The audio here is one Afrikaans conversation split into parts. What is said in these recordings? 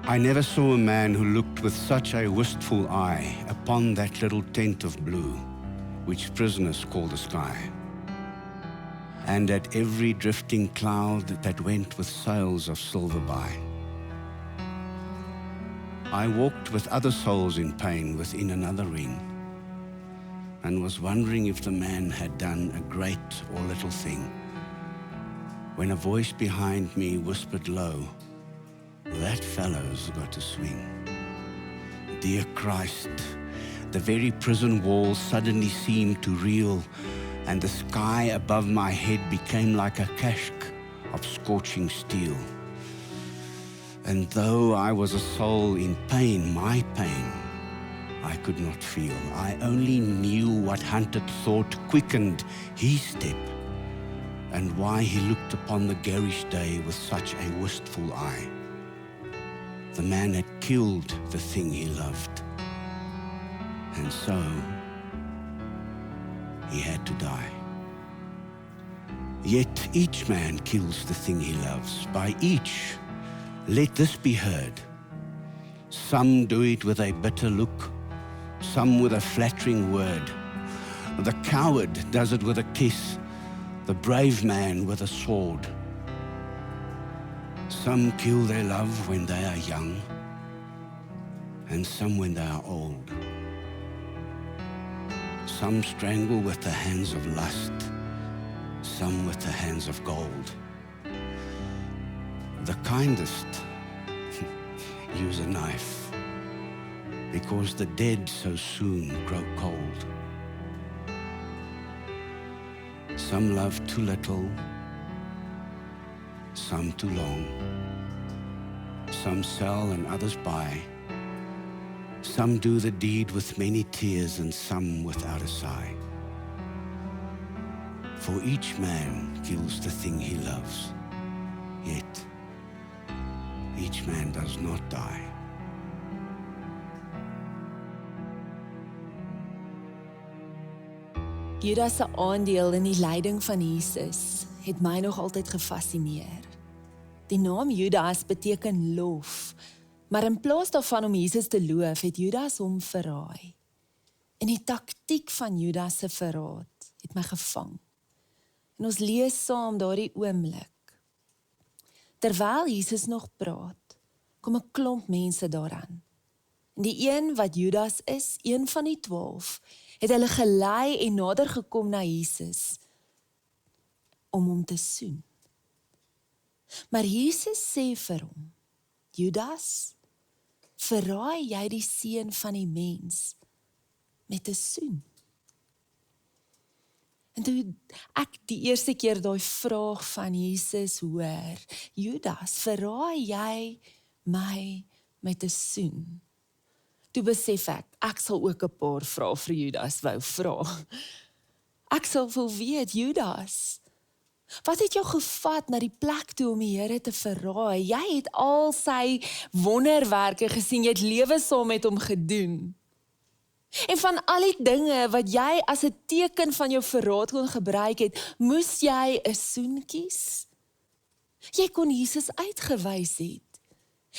I never saw a man who looked with such a wistful eye upon that little tent of blue, which prisoners call the sky, and at every drifting cloud that went with sails of silver by. I walked with other souls in pain within another ring, and was wondering if the man had done a great or little thing, when a voice behind me whispered low, "That fellow's got to swing." Dear Christ, the very prison walls suddenly seemed to reel, and the sky above my head became like a casque of scorching steel. And though I was a soul in pain, my pain, I could not feel. I only knew what hunted thought quickened his step, and why he looked upon the garish day with such a wistful eye. The man had killed the thing he loved, and so he had to die. Yet each man kills the thing he loves. By each, let this be heard. Some do it with a bitter look, some with a flattering word. The coward does it with a kiss, the brave man with a sword. Some kill their love when they are young, and some when they are old. Some strangle with the hands of lust, some with the hands of gold. The kindest use a knife, because the dead so soon grow cold. Some love too little, some too long. Some sell and others buy. Some do the deed with many tears, and some without a sigh. For each man kills the thing he loves, yet each man does not die. Judas se aandeel in die lyding van Jesus het my nog altyd gefassineer. Die naam Judas beteken lof, maar in plaas daarvan om Jesus te loof, het Judas hom verraai. En die taktiek van Judas se verraad het my gevang. En ons lees saam daardie oomblik. Terwyl Jesus nog praat, kom 'n klomp mense daaraan. En die een wat Judas is, een van die 12, het hulle gelei en nader gekom na Jesus om hom te soen. Maar Jesus sê vir hom, Judas, verraai jy die seun van die mens met 'n soen? En toe ek die eerste keer daai vraag van Jesus hoor, Judas, verraai jy my met 'n soen? Toe besef ek sal ook 'n paar vrae vir Judas wou vra. Ek sal wil weet, Judas, wat het jou gevat na die plek toe om die Here te verraai? Jy het al sy wonderwerke gesien, jy het lewe saam met hom gedoen. En van al die dinge wat jy as 'n teken van jou verraad kon gebruik het, moes jy 'n soen kies? Jy kon Jesus uitgewys het.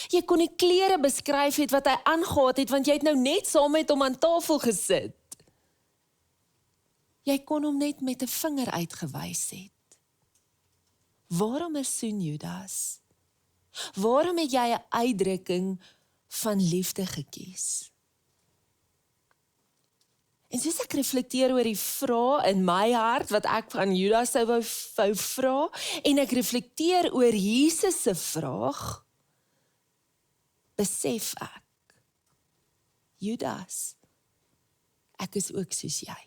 Jy kon die klere beskryf het wat hy aangetree het, want jy het nou net saam met hom aan tafel gesit. Jy kon hom net met 'n vinger uitgewys het. Waarom 'n soen, Judas? Waarom het jy 'n uitdrukking van liefde gekies? En soos ek reflekteer oor die vrae in my hart, wat ek van Judas wou vra, en ek reflekteer oor Jesus se vraag, besef ek, Judas, ek is ook soos jy.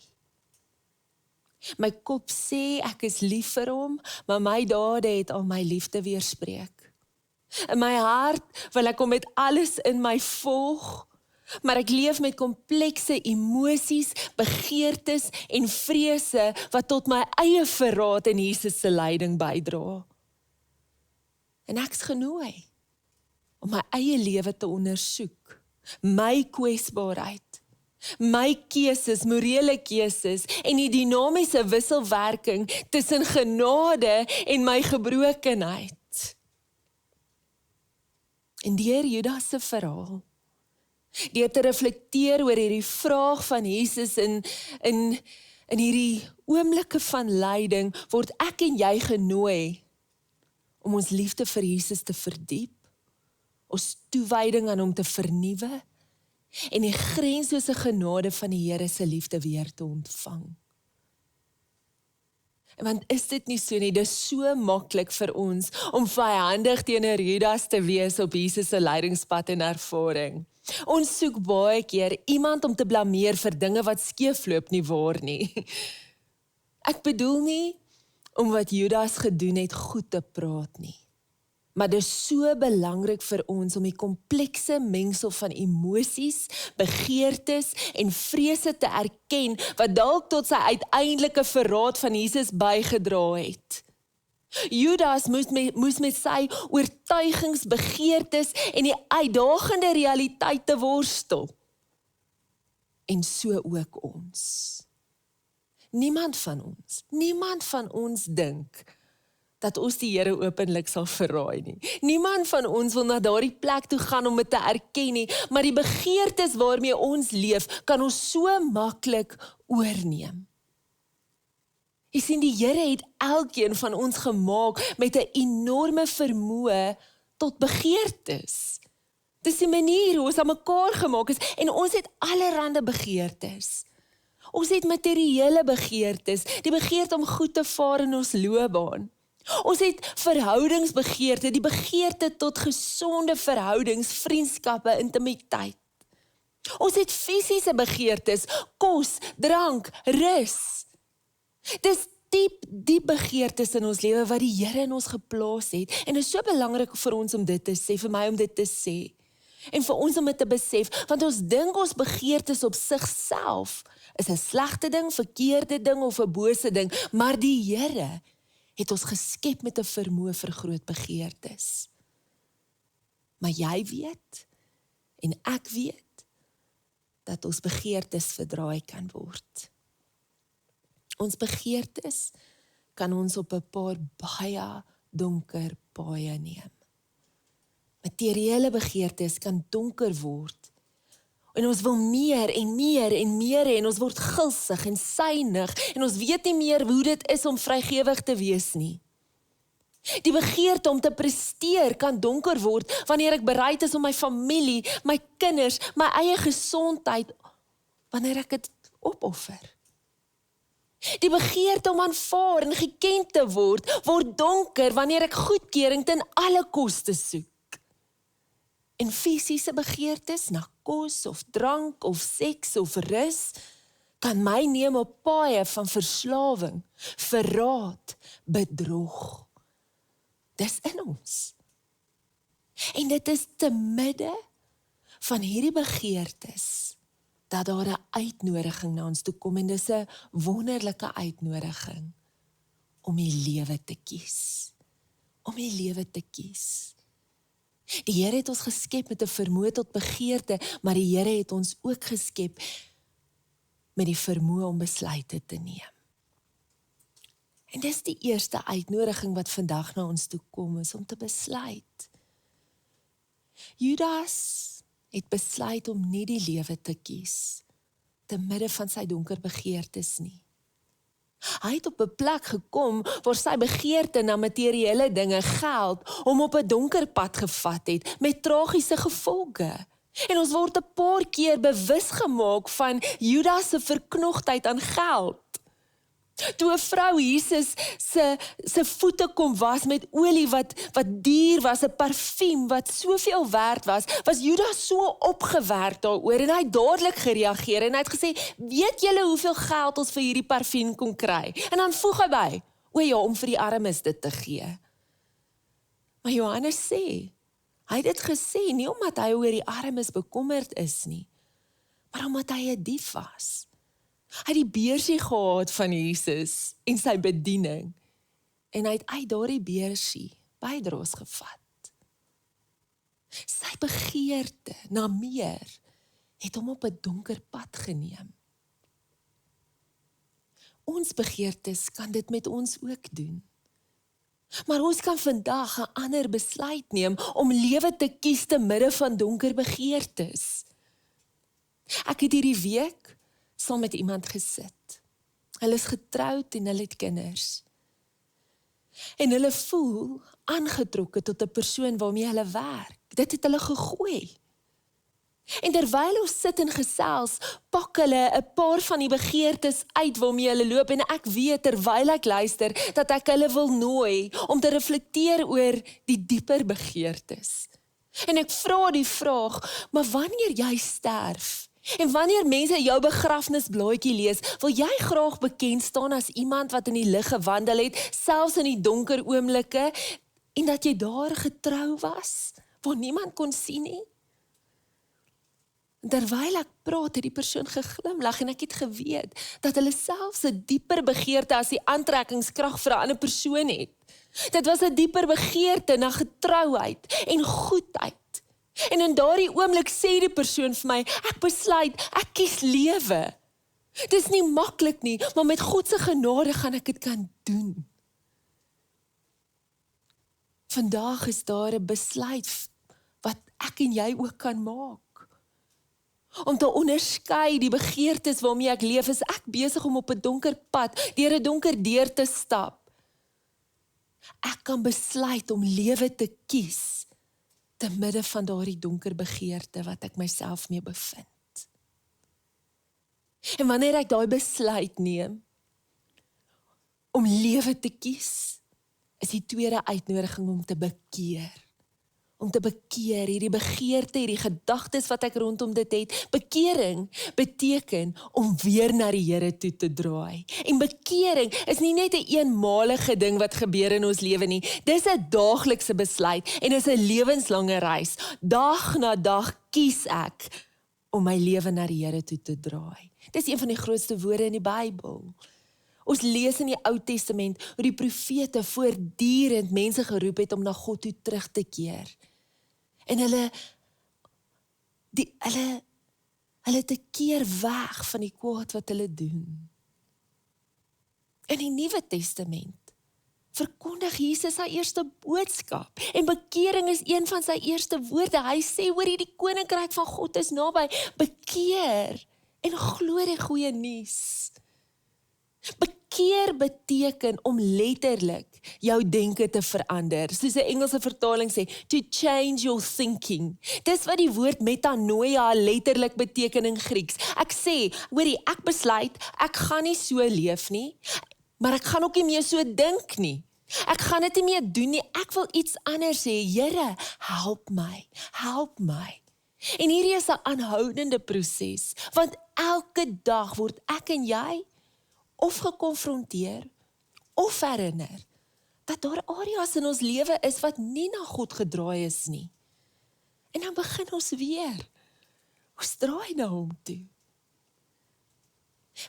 My kop sê ek is lief vir hom, maar my dade het al my liefde weerspreek. In my hart wil ek hom met alles in my volg, maar ek leef met komplekse emosies, begeertes en vrese wat tot my eie verraad in Jesus se lyding bydra. En ek's genooi om my eie lewe te ondersoek, my kwesbaarheid, my keuses, morele keuses en die dinamiese wisselwerking tussen genade en my gebrokenheid. En deur Judas se verhaal, deur te reflekteer oor hierdie vraag van Jesus in hierdie oomblikke van lyding, word ek en jy genooi om ons liefde vir Jesus te verdiep, ons toewyding aan hom te vernuwe en die grenslose genade van die Here se liefde weer te ontvang. Want is dit nie so nie, dis so maklik vir ons om vyhandig teenoor Judas te wees op Jesus se lydingspad en ervaring. Ons soek baie keer iemand om te blameer vir dinge wat skeefloop nie waar nie. Ek bedoel nie om wat Judas gedoen het goed te praat nie. Maar dit is so belangrik vir ons om die komplekse mengsel van emosies, begeertes en vrese te erken wat dalk tot sy uiteindelike verraad van Jesus bygedra het. Judas moes met sy oortuigings, begeertes en die uitdagende realiteite worstel. En so ook ons. Niemand van ons dink dat ons die Here openlik sal verraai nie. Niemand van ons wil na daardie plek toe gaan om dit te erken nie, maar die begeertes waarmee ons leef, kan ons so maklik oorneem. Jy sien, die Here het elkeen van ons gemaak met 'n enorme vermoë tot begeertes. Dis die manier hoe ons aan mekaar gemaak is, en ons het allerlei begeertes. Ons het materiële begeertes, die begeerte om goed te vaar in ons loopbaan. Ons het verhoudingsbegeerte, die begeerte tot gesonde verhoudings, vriendskappe, intimiteit. Ons het fisiese begeertes, kos, drank, rus. Dis diep begeertes in ons lewe wat die Here in ons geplaas het. En dit is so belangrik vir ons om dit te sê, vir my om dit te sê. En vir ons om dit te besef, want ons dink ons begeertes op sigself is 'n slegte ding, verkeerde ding of 'n bose ding, maar die Here het ons geskep met 'n vermoë vir groot begeertes. Maar jy weet, en ek weet, dat ons begeertes verdraai kan word. Ons begeertes kan ons op 'n paar baie donker paaie neem. Materiële begeertes kan donker word, en ons wil meer en meer en meer hê, en ons word gulsig en synig, en ons weet nie meer hoe dit is om vrygewig te wees nie. Die begeerte om te presteer kan donker word, wanneer ek bereid is om my familie, my kinders, my eie gesondheid, wanneer ek dit opoffer. Die begeerte om aanvaar en geken te word donker, wanneer ek goedkeuring ten alle koste soek. En fisiese begeertes na kos of drank of seks of rus kan my neem op paaie van verslawing, verraad, bedrog. Dis in ons. En dit is te midde van hierdie begeertes dat daar 'n uitnodiging na ons toe kom, en dis 'n wonderlike uitnodiging om die lewe te kies. Om die lewe te kies. Die Here het ons geskep met 'n vermoë tot begeerte, maar die Here het ons ook geskep met die vermoë om besluite te neem. En dis die eerste uitnodiging wat vandag na ons toe kom, is om te besluit. Judas het besluit om nie die lewe te kies, te midde van sy donker begeertes nie. Hy het op 'n plek gekom waar sy begeerte na materiële dinge, geld, hom op 'n donker pad gevat het, met tragiese gevolge. En ons word 'n paar keer bewus gemaak van Judas se verknogtheid aan geld. Toe 'n vrou Jesus se voete kom was met olie wat duur was, 'n parfuum wat soveel werd was Judas so opgewerk daaroor, en hy het dadelik gereageer en hy het gesê, weet julle hoeveel geld ons vir hierdie parfuum kon kry? En dan voeg hy by, o ja, om vir die armes dit te gee. Maar Johannes sê, hy het dit gesê, nie omdat hy oor die armes bekommerd is nie, maar omdat hy 'n dief was. Hy het die beursie gehad van Jesus en sy bediening, en hy het uit daardie beursie bydraes gevat. Sy begeerte na meer het hom op 'n donker pad geneem. Ons begeertes kan dit met ons ook doen. Maar ons kan vandag 'n ander besluit neem om lewe te kies te midde van donker begeertes. Ek het hierdie week saam met iemand gesit. Hulle is getroud en hulle het kinders. En hulle voel aangetrokke tot 'n persoon waarmee hulle werk. Dit het hulle gegooi. En terwyl ons sit en gesels, pak hulle 'n paar van die begeertes uit waarmee hulle loop en ek weet terwyl ek luister dat ek hulle wil nooi om te reflekteer oor die dieper begeertes. En ek vra die vraag, maar wanneer jy sterf en wanneer mense jou begrafnisblaadjie lees, wil jy graag bekend staan as iemand wat in die lig gewandel het, selfs in die donker oomblikke, en dat jy daar getrou was, waar niemand kon sien nie? Terwyl ek praat, het die persoon geglimlag en ek het geweet dat hulle selfs 'n dieper begeerte as die aantrekkingskrag vir 'n ander persoon het. Dit was 'n dieper begeerte na getrouheid en goedheid. En in daardie oomblik sê die persoon vir my, ek besluit, ek kies lewe. Dis nie maklik nie, maar met God se genade gaan ek dit kan doen. Vandag is daar 'n besluit wat ek en jy ook kan maak. Om te onderskei die begeertes waarmee ek leef, is ek besig om op 'n donker pad, deur 'n donker deur te stap. Ek kan besluit om lewe te kies, te midde van daardie donker begeerte wat ek myself mee bevind. En wanneer ek daai besluit neem, om lewe te kies, is die tweede uitnodiging om te bekeer. Om te bekeer, hierdie begeerte, hierdie gedagtes wat ek rondom dit het. Bekering beteken om weer na die Here toe te draai. En bekering is nie net 'n eenmalige ding wat gebeur in ons lewe nie. Dis 'n daaglikse besluit en is 'n lewenslange reis. Dag na dag kies ek om my lewe na die Here toe te draai. Dis een van die grootste woorde in die Bybel. Ons lees in die Ou Testament hoe die profete voortdurend mense geroep het om na God toe terug te keer. En hulle te keer weg van die kwaad wat hulle doen. In die Nuwe Testament verkondig Jesus sy eerste boodskap. En bekering is een van sy eerste woorde. Hy sê, hoorie, die koninkryk van God is naby. Bekeer en glo die goeie nuus. Bekeer beteken om letterlik jou denke te verander. Soos 'n Engelse vertaling sê, to change your thinking. Dis wat die woord metanoia letterlik beteken in Grieks. Ek sê, hoorie, ek besluit, ek gaan nie so leef nie, maar ek gaan ook nie meer so dink nie. Ek gaan dit nie meer doen nie, ek wil iets anders hê. Here, help my, help my. En hierdie is 'n aanhoudende proses, want elke dag word ek en jy of gekonfronteer, of herinner, dat daar areas in ons lewe is wat nie na God gedraai is nie. En dan begin ons weer. Ons draai na hom toe.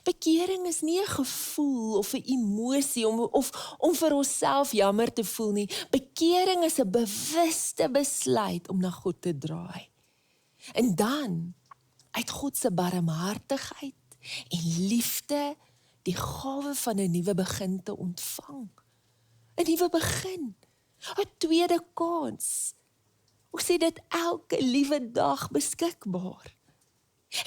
Bekering is nie 'n gevoel of 'n emosie om vir onsself jammer te voel nie. Bekering is 'n bewuste besluit om na God te draai. En dan, uit God se barmhartigheid en liefde, die gawe van 'n nuwe begin te ontvang. 'n Nuwe begin. 'n Tweede kans. Ons sê dit elke liewe dag beskikbaar.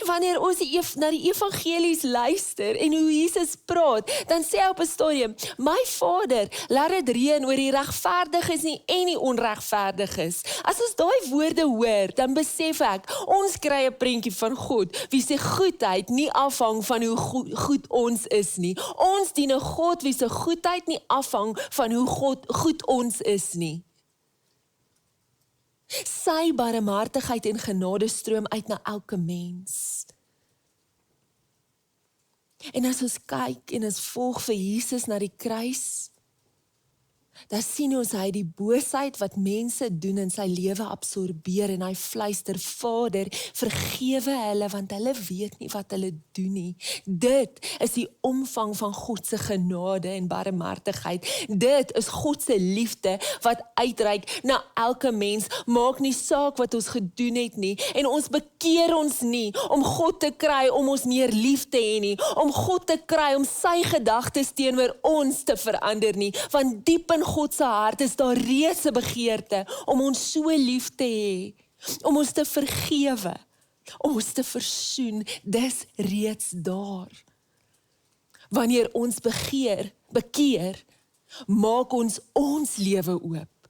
En wanneer ons na die evangelies luister en hoe Jesus praat, dan sê hy op 'n stadium, my Vader, laat dit reën oor die regverdiges nie en die onregverdiges. As ons daai woorde hoor, dan besef ek, ons kry 'n prentjie van God, wie se goedheid nie afhang van hoe goed ons is nie. Ons dien 'n God wie se goedheid nie afhang van hoe goed ons is nie. Sy barmhartigheid en genade stroom uit na elke mens. En as ons kyk en ons volg vir Jesus na die kruis, dan sien ons hy die boosheid wat mense doen in sy lewe absorbeer en hy fluister, Vader, vergewe hulle want hulle weet nie wat hulle doen nie. Dit is die omvang van God se genade en barmhartigheid. Dit is God se liefde wat uitreik na elke mens. Maak nie saak wat ons gedoen het nie. En ons bekeer ons nie om God te kry om ons meer lief te hê nie, om God te kry om sy gedagtes teenoor ons te verander nie, want diep in God se hart is daar reeds 'n begeerte om ons so lief te hê, om ons te vergewe, om ons te versoen. Dis reeds daar. Wanneer ons bekeer, maak ons lewe oop,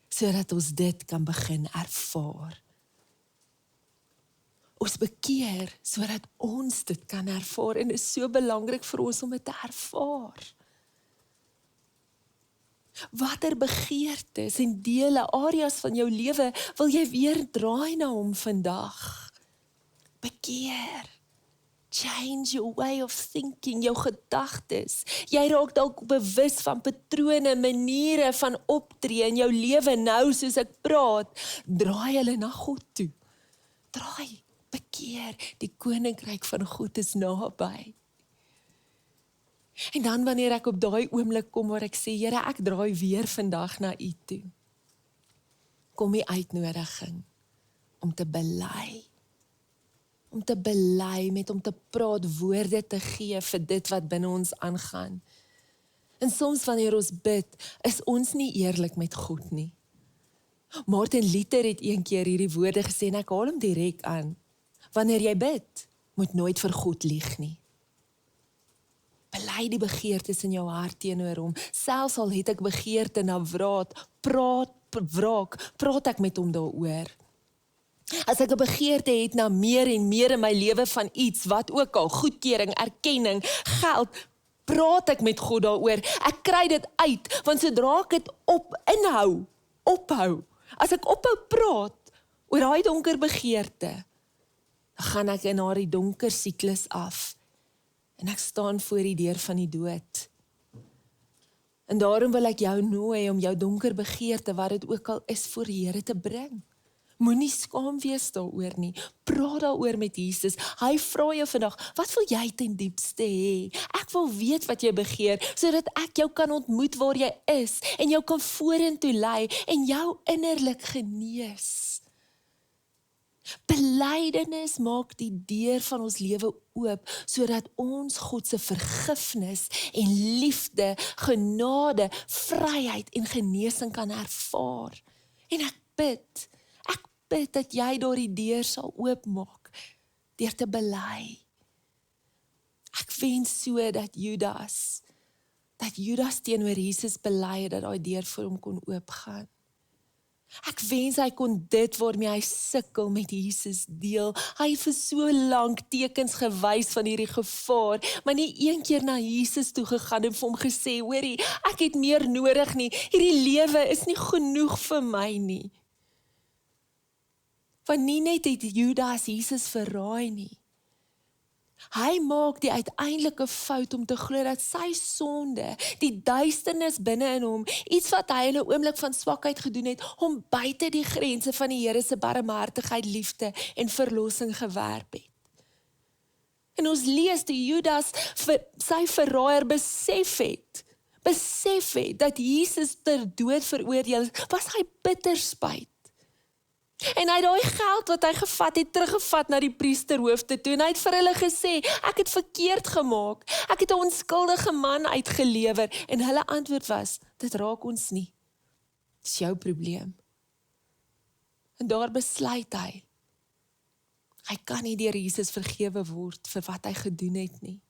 sodat ons dit kan begin ervaar. Ons bekeer, sodat ons dit kan ervaar, en dit is so belangrik vir ons om dit te ervaar. Watter begeertes en dele, areas van jou lewe, wil jy weer draai na hom vandag? Bekeer. Change your way of thinking, jou gedagtes. Jy raak dalk bewus van patrone, maniere van optree in jou lewe nou, soos ek praat. Draai hulle na God toe. Draai, bekeer, die koninkryk van God is naby. En dan wanneer ek op daai oomblik kom waar ek sê, Here, ek draai weer vandag na U toe. Kom die uitnodiging om te bely. Om te bely, met om te praat, woorde te gee vir dit wat binne ons aangaan. En soms wanneer ons bid, is ons nie eerlik met God nie. Martin Luther het een keer hierdie woorde gesê, en ek haal hom direk aan. Wanneer jy bid, moet nooit vir God lieg nie. Bely die begeertes in jou hart teenoor hom. Selfs al het ek begeerte na wraak, praat ek met hom daaroor. As ek 'n begeerte het na meer en meer in my lewe van iets, wat ook al, goedkeuring, erkenning, geld, praat ek met God daaroor. Ek kry dit uit, want sodra ek dit ophou, as ek ophou praat oor daai donker begeerte, dan gaan ek in daai donker siklus af. En ek staan voor die deur van die dood. En daarom wil ek jou nooi om jou donker begeerte, wat dit ook al is, voor die Here te bring. Moenie skaam wees daaroor nie. Praat daaroor met Jesus. Hy vra jou vandag, wat wil jy ten diepste hê? Ek wil weet wat jy begeer, sodat ek jou kan ontmoet waar jy is, en jou kan vorentoe lei, en jou innerlik genees. Belydenis maak die deur van ons lewe oop, sodat ons God se vergifnis en liefde, genade, vryheid en genesing kan ervaar. En ek bid dat jy daardie deur sal oopmaak, deur te bely. Ek wens so dat Judas teenoor Jesus bely, dat daai deur vir hom kon oopgaan. Ek wens hy kon dit waarmee hy sukkel met Jesus deel. Hy het vir so lank tekens gewys van hierdie gevaar, maar nie een keer na Jesus toe gegaan en vir hom gesê, hoorie, ek het meer nodig nie, hierdie lewe is nie genoeg vir my nie. Want nie net het Judas Jesus verraai nie. Hy maak die uiteindelike fout om te glo dat sy sonde, die duisternis binne in hom, iets wat hy in 'n oomblik van swakheid gedoen het, hom buite die grense van die Here se barmhartigheid, liefde en verlossing gewerp het. En ons lees die Judas, sy verraaier, besef het dat Jesus ter dood veroordeel is, was hy bitter spyt. En hy het daai geld wat hy gevat het, teruggevat na die priesterhoofde toe, en hy het vir hulle gesê, ek het verkeerd gemaak, ek het 'n onskuldige man uitgelewer, en hulle antwoord was, dit raak ons nie, dis jou probleem. En daar besluit hy kan nie deur Jesus vergewe word vir wat hy gedoen het nie.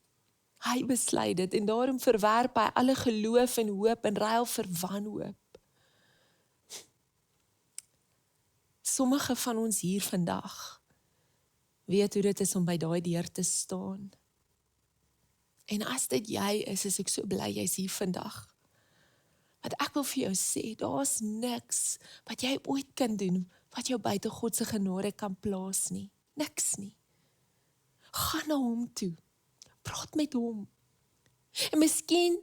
Hy besluit dit, en daarom verwerp hy alle geloof en hoop in ruil vir wanhoop. Sommige van ons hier vandag weet hoe dit is om by daai deur te staan. En as dit jy is ek so bly jy's hier vandag. Want ek wil vir jou sê, daar's niks wat jy ooit kan doen, wat jou buite God se genade kan plaas nie. Niks nie. Gaan na hom toe. Praat met hom. En miskien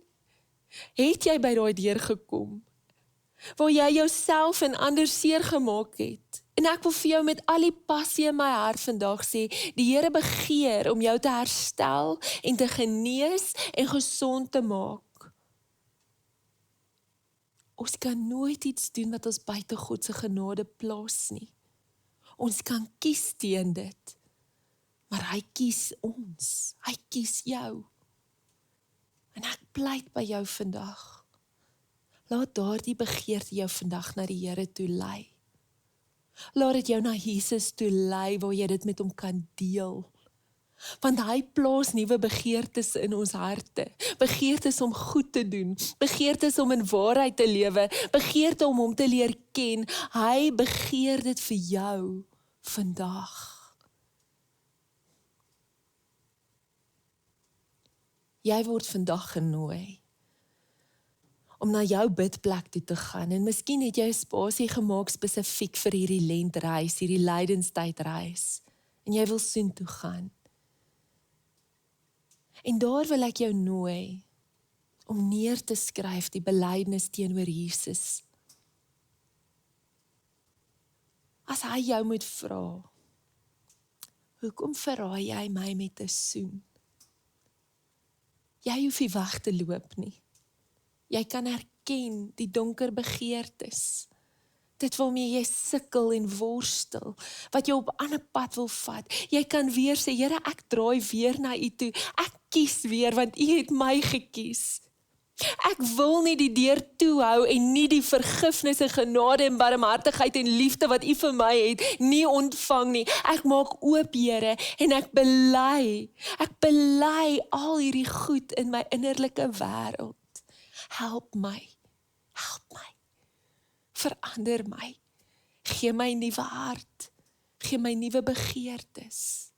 het jy by daai deur gekom, waar jy jouself en ander seer gemaak het. En ek wil vir jou met al die passie in my hart vandag sê, die Here begeer om jou te herstel en te genees en gesond te maak. Ons kan nooit iets doen wat ons buite God se genade plaas nie. Ons kan kies teen dit, maar hy kies ons, hy kies jou. En ek pleit by jou vandag, Laat daardie begeerte jou vandag na die Here toe lei. Laat dit jou na Jesus toe lei, waar jy dit met hom kan deel. Want hy plaas nuwe begeertes in ons harte. Begeertes om goed te doen. Begeertes om in waarheid te lewe. Begeerte om hom te leer ken. Hy begeer dit vir jou vandag. Jy word vandag genooi om na jou bidplek toe te gaan. En miskien het jy 'n spasie gemaak spesifiek vir hierdie lentreis, hierdie lydenstydreis. En jy wil soontoe gaan. En daar wil ek jou nooi om neer te skryf die belydenis teenoor Jesus. As hy jou moet vra, hoekom verraai jy my met 'n soen? Jy hoef nie weg te loop nie. Jy kan erken die donker begeertes. Dit waarmee jy sukkel en worstel, wat jy op 'n ander pad wil vat. Jy kan weer sê, Here, ek draai weer na U toe. Ek kies weer, want U het my gekies. Ek wil nie die deur toehou en nie die vergifnis en genade en barmhartigheid en liefde wat U vir my het, nie ontvang nie. Ek maak oop, Here, en ek bely al hierdie goed in my innerlike wêreld. Help my, verander my, gee my 'n nuwe hart, gee my nuwe begeertes.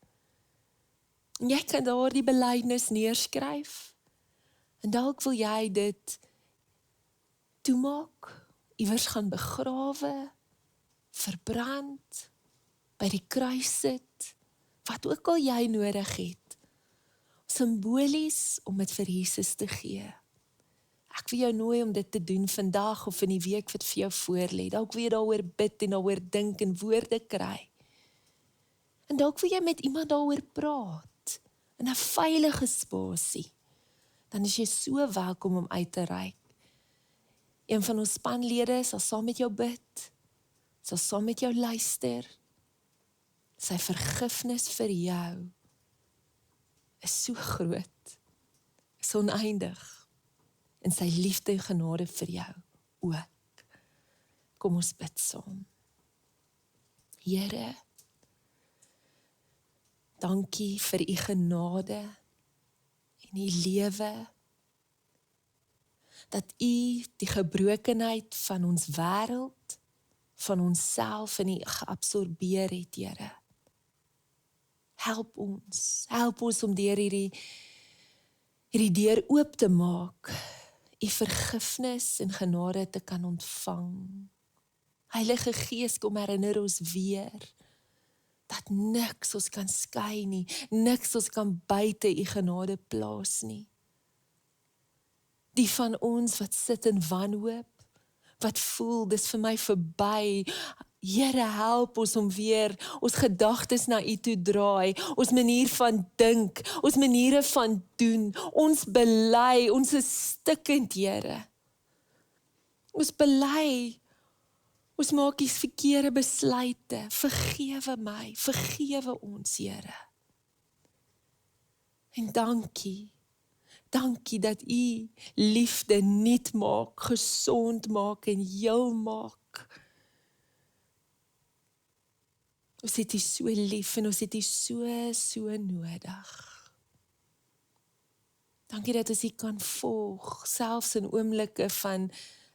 En jy kan daar die belydenis neerskryf, en dalk wil jy dit toemaak, iewers gaan begrawe, verbrand, by die kruis sit, wat ook al jy nodig het, simbolies om dit vir Jesus te gee. Ek wil jou nooi om dit te doen vandag of in die week wat vir jou voorlê. Dalk wil jy daaroor bid en daaroor dink en woorde kry. En dalk wil jy met iemand daaroor praat, in 'n veilige spasie. Dan is jy so welkom om uit te reik. Een van ons spanlede sal saam met jou bid, sal saam met jou luister. Sy vergifnis vir jou is so groot, is oneindig. En sy liefde en genade vir jou ook. Kom ons bid saam. Here, dankie vir U genade en U lewe, dat U die gebrokenheid van ons wêreld, van onsself in U geabsorbeer het, Here. Help ons om deur hierdie deur oop te maak, U vergifnis en genade te kan ontvang. Heilige Gees, kom herinner ons weer, dat niks ons kan skei nie, niks ons kan buite U genade plaas nie. Die van ons wat sit in wanhoop, wat voel, dis vir my verby, Here, help ons om weer ons gedagtes na U toe draai, ons manier van dink, ons maniere van doen, ons bely, ons is stikkend, Here. Ons bely, ons maak die verkeerde besluite, vergewe my, vergewe ons, Here. En dankie dat U liefde nuut maak, gesond maak en heel maak. Ons het U so lief en ons het U so nodig. Dankie dat ons U kan volg, selfs in oomblikke van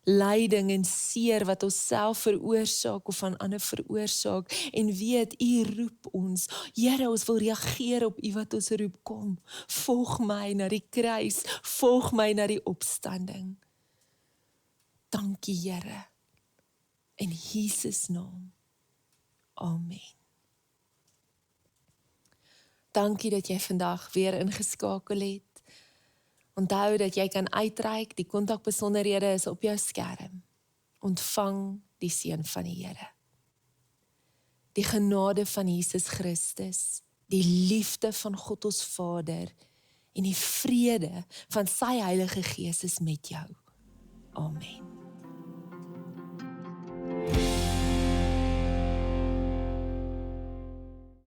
lyding en seer wat ons self veroorsaak of van ander veroorsaak, en weet U roep ons. Here, ons wil reageer op U wat ons roep, kom, volg my na die kruis, volg my na die opstanding. Dankie, Here, in Jesus naam. Amen. Dankie dat jy vandag weer ingeskakel het. Onthou dat jy kan uitreik, die kontakbesonderhede is op jou skerm. Ontvang die seën van die Here. Die genade van Jesus Christus, die liefde van God ons Vader en die vrede van sy Heilige Gees is met jou. Amen.